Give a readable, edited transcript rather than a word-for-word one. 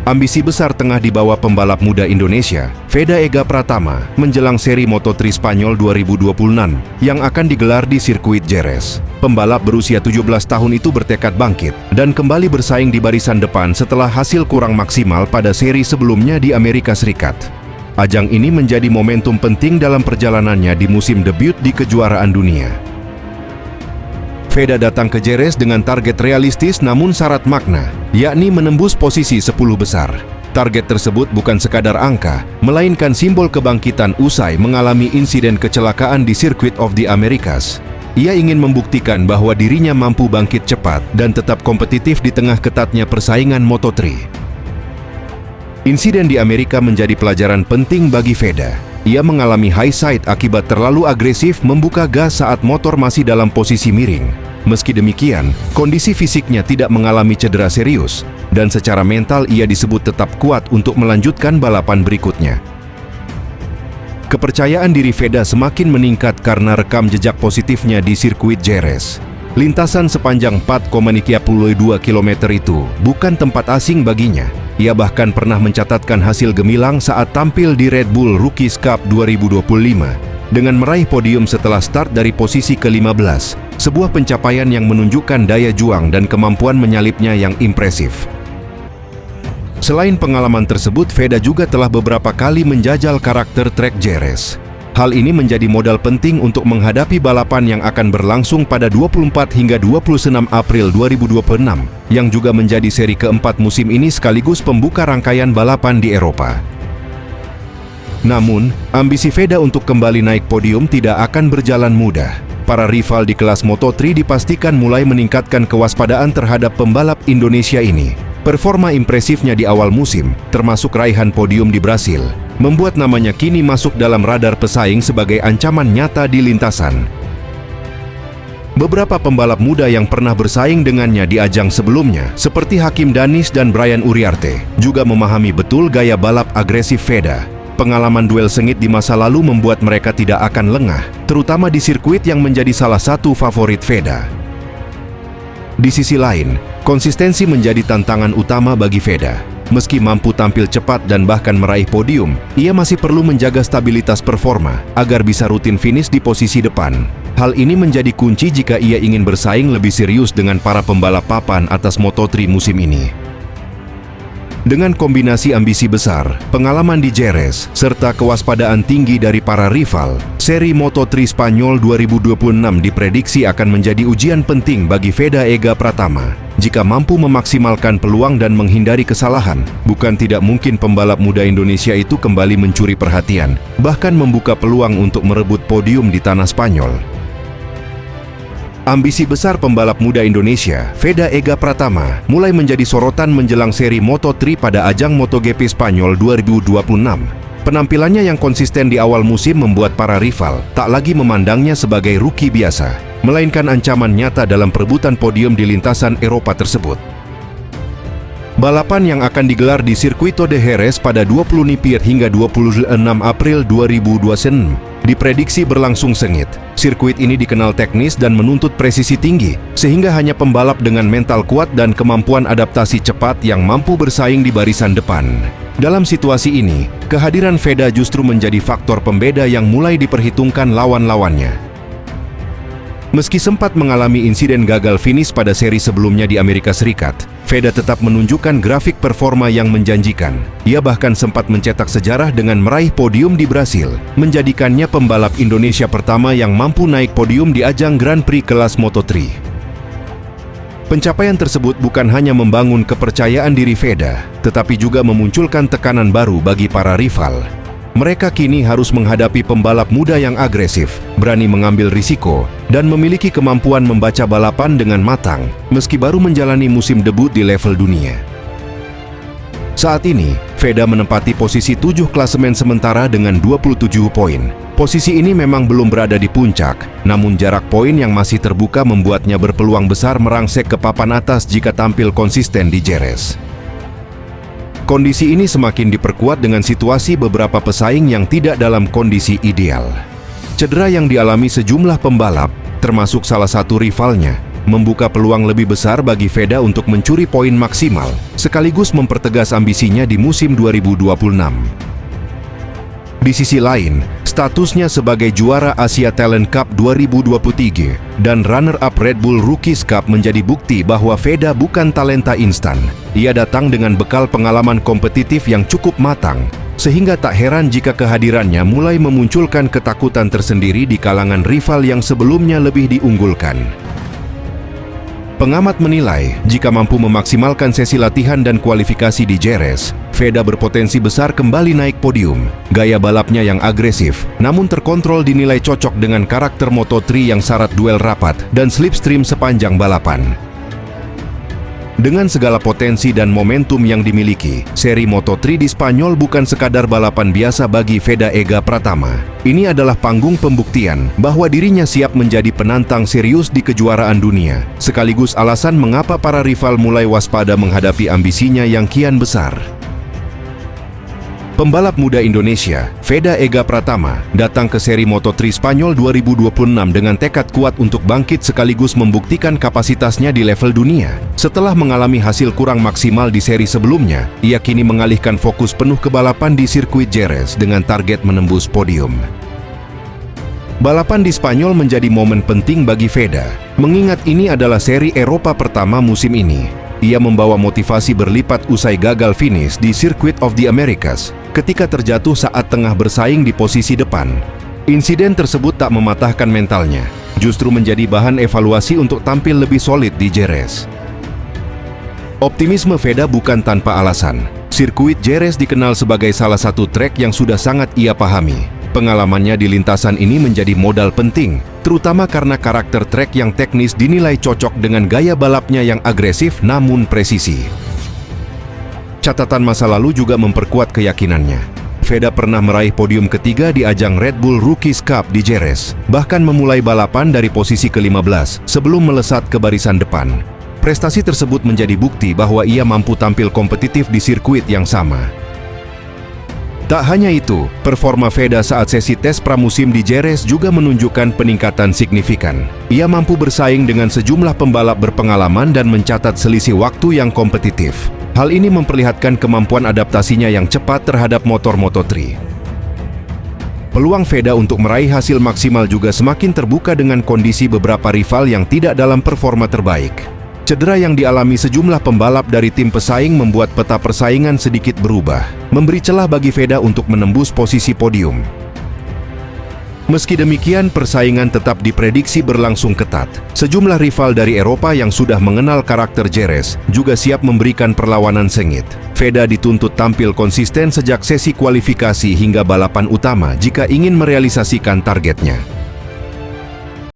Ambisi besar tengah dibawa pembalap muda Indonesia, Veda Ega Pratama, menjelang seri Moto3 Spanyol 2026 yang akan digelar di sirkuit Jerez. Pembalap berusia 17 tahun itu bertekad bangkit dan kembali bersaing di barisan depan setelah hasil kurang maksimal pada seri sebelumnya di Amerika Serikat. Ajang ini menjadi momentum penting dalam perjalanannya di musim debut di kejuaraan dunia. Veda datang ke Jerez dengan target realistis namun syarat makna, yakni menembus posisi 10 besar. Target tersebut bukan sekadar angka, melainkan simbol kebangkitan usai mengalami insiden kecelakaan di Circuit of the Americas. Ia ingin membuktikan bahwa dirinya mampu bangkit cepat dan tetap kompetitif di tengah ketatnya persaingan Moto3. Insiden di Amerika menjadi pelajaran penting bagi Veda. Ia mengalami high side akibat terlalu agresif membuka gas saat motor masih dalam posisi miring. Meski demikian, kondisi fisiknya tidak mengalami cedera serius, dan secara mental ia disebut tetap kuat untuk melanjutkan balapan berikutnya. Kepercayaan diri Veda semakin meningkat karena rekam jejak positifnya di sirkuit Jerez. Lintasan sepanjang 4,32 km itu bukan tempat asing baginya. Ia bahkan pernah mencatatkan hasil gemilang saat tampil di Red Bull Rookies Cup 2025 dengan meraih podium setelah start dari posisi ke-15, sebuah pencapaian yang menunjukkan daya juang dan kemampuan menyalipnya yang impresif. Selain pengalaman tersebut, Veda juga telah beberapa kali menjajal karakter trek Jerez. Hal ini menjadi modal penting untuk menghadapi balapan yang akan berlangsung pada 24 hingga 26 April 2026, yang juga menjadi seri keempat musim ini sekaligus pembuka rangkaian balapan di Eropa. Namun, ambisi Veda untuk kembali naik podium tidak akan berjalan mudah. Para rival di kelas Moto3 dipastikan mulai meningkatkan kewaspadaan terhadap pembalap Indonesia ini. Performa impresifnya di awal musim, termasuk raihan podium di Brasil, membuat namanya kini masuk dalam radar pesaing sebagai ancaman nyata di lintasan. Beberapa pembalap muda yang pernah bersaing dengannya di ajang sebelumnya, seperti Hakim Danis dan Brian Uriarte, juga memahami betul gaya balap agresif Veda. Pengalaman duel sengit di masa lalu membuat mereka tidak akan lengah, terutama di sirkuit yang menjadi salah satu favorit Veda. Di sisi lain, konsistensi menjadi tantangan utama bagi Veda. Meski mampu tampil cepat dan bahkan meraih podium, ia masih perlu menjaga stabilitas performa agar bisa rutin finish di posisi depan. Hal ini menjadi kunci jika ia ingin bersaing lebih serius dengan para pembalap papan atas Moto3 musim ini. Dengan kombinasi ambisi besar, pengalaman di Jerez, serta kewaspadaan tinggi dari para rival, seri Moto3 Spanyol 2026 diprediksi akan menjadi ujian penting bagi Veda Ega Pratama. Jika mampu memaksimalkan peluang dan menghindari kesalahan, bukan tidak mungkin pembalap muda Indonesia itu kembali mencuri perhatian, bahkan membuka peluang untuk merebut podium di tanah Spanyol. Ambisi besar pembalap muda Indonesia, Veda Ega Pratama, mulai menjadi sorotan menjelang seri Moto3 pada ajang MotoGP Spanyol 2026. Penampilannya yang konsisten di awal musim membuat para rival tak lagi memandangnya sebagai rookie biasa, melainkan ancaman nyata dalam perebutan podium di lintasan Eropa tersebut. Balapan yang akan digelar di Circuito de Jerez pada 20 Nipir hingga 26 April 2026 diprediksi berlangsung sengit. Sirkuit ini dikenal teknis dan menuntut presisi tinggi, sehingga hanya pembalap dengan mental kuat dan kemampuan adaptasi cepat yang mampu bersaing di barisan depan. Dalam situasi ini, kehadiran Veda justru menjadi faktor pembeda yang mulai diperhitungkan lawan-lawannya. Meski sempat mengalami insiden gagal finish pada seri sebelumnya di Amerika Serikat, Veda tetap menunjukkan grafik performa yang menjanjikan. Ia bahkan sempat mencetak sejarah dengan meraih podium di Brasil, menjadikannya pembalap Indonesia pertama yang mampu naik podium di ajang Grand Prix kelas Moto3. Pencapaian tersebut bukan hanya membangun kepercayaan diri Veda, tetapi juga memunculkan tekanan baru bagi para rival. Mereka kini harus menghadapi pembalap muda yang agresif, berani mengambil risiko, dan memiliki kemampuan membaca balapan dengan matang, meski baru menjalani musim debut di level dunia. Saat ini, Veda menempati posisi 7 klasemen sementara dengan 27 poin. Posisi ini memang belum berada di puncak, namun jarak poin yang masih terbuka membuatnya berpeluang besar merangsek ke papan atas jika tampil konsisten di Jerez. Kondisi ini semakin diperkuat dengan situasi beberapa pesaing yang tidak dalam kondisi ideal. Cedera yang dialami sejumlah pembalap, termasuk salah satu rivalnya, membuka peluang lebih besar bagi Veda untuk mencuri poin maksimal, sekaligus mempertegas ambisinya di musim 2026. Di sisi lain, statusnya sebagai juara Asia Talent Cup 2023 dan runner-up Red Bull Rookies Cup menjadi bukti bahwa Veda bukan talenta instan. Ia datang dengan bekal pengalaman kompetitif yang cukup matang, sehingga tak heran jika kehadirannya mulai memunculkan ketakutan tersendiri di kalangan rival yang sebelumnya lebih diunggulkan. Pengamat menilai, jika mampu memaksimalkan sesi latihan dan kualifikasi di Jerez, Veda berpotensi besar kembali naik podium. Gaya balapnya yang agresif, namun terkontrol dinilai cocok dengan karakter Moto3 yang syarat duel rapat dan slipstream sepanjang balapan. Dengan segala potensi dan momentum yang dimiliki, seri Moto3 di Spanyol bukan sekadar balapan biasa bagi Veda Ega Pratama. Ini adalah panggung pembuktian bahwa dirinya siap menjadi penantang serius di kejuaraan dunia, sekaligus alasan mengapa para rival mulai waspada menghadapi ambisinya yang kian besar. Pembalap muda Indonesia, Veda Ega Pratama, datang ke seri Moto3 Spanyol 2026 dengan tekad kuat untuk bangkit sekaligus membuktikan kapasitasnya di level dunia. Setelah mengalami hasil kurang maksimal di seri sebelumnya, ia kini mengalihkan fokus penuh ke balapan di sirkuit Jerez dengan target menembus podium. Balapan di Spanyol menjadi momen penting bagi Veda, mengingat ini adalah seri Eropa pertama musim ini. Ia membawa motivasi berlipat usai gagal finish di Circuit of the Americas ketika terjatuh saat tengah bersaing di posisi depan. Insiden tersebut tak mematahkan mentalnya, justru menjadi bahan evaluasi untuk tampil lebih solid di Jerez. Optimisme Veda bukan tanpa alasan. Sirkuit Jerez dikenal sebagai salah satu trek yang sudah sangat ia pahami. Pengalamannya di lintasan ini menjadi modal penting, terutama karena karakter trek yang teknis dinilai cocok dengan gaya balapnya yang agresif namun presisi. Catatan masa lalu juga memperkuat keyakinannya. Veda pernah meraih podium ketiga di ajang Red Bull Rookies Cup di Jerez, bahkan memulai balapan dari posisi ke-15 sebelum melesat ke barisan depan. Prestasi tersebut menjadi bukti bahwa ia mampu tampil kompetitif di sirkuit yang sama. Tak hanya itu, performa Veda saat sesi tes pramusim di Jerez juga menunjukkan peningkatan signifikan. Ia mampu bersaing dengan sejumlah pembalap berpengalaman dan mencatat selisih waktu yang kompetitif. Hal ini memperlihatkan kemampuan adaptasinya yang cepat terhadap motor Moto3. Peluang Veda untuk meraih hasil maksimal juga semakin terbuka dengan kondisi beberapa rival yang tidak dalam performa terbaik. Cedera yang dialami sejumlah pembalap dari tim pesaing membuat peta persaingan sedikit berubah, memberi celah bagi Veda untuk menembus posisi podium. Meski demikian, persaingan tetap diprediksi berlangsung ketat. Sejumlah rival dari Eropa yang sudah mengenal karakter Jerez juga siap memberikan perlawanan sengit. Veda dituntut tampil konsisten sejak sesi kualifikasi hingga balapan utama jika ingin merealisasikan targetnya.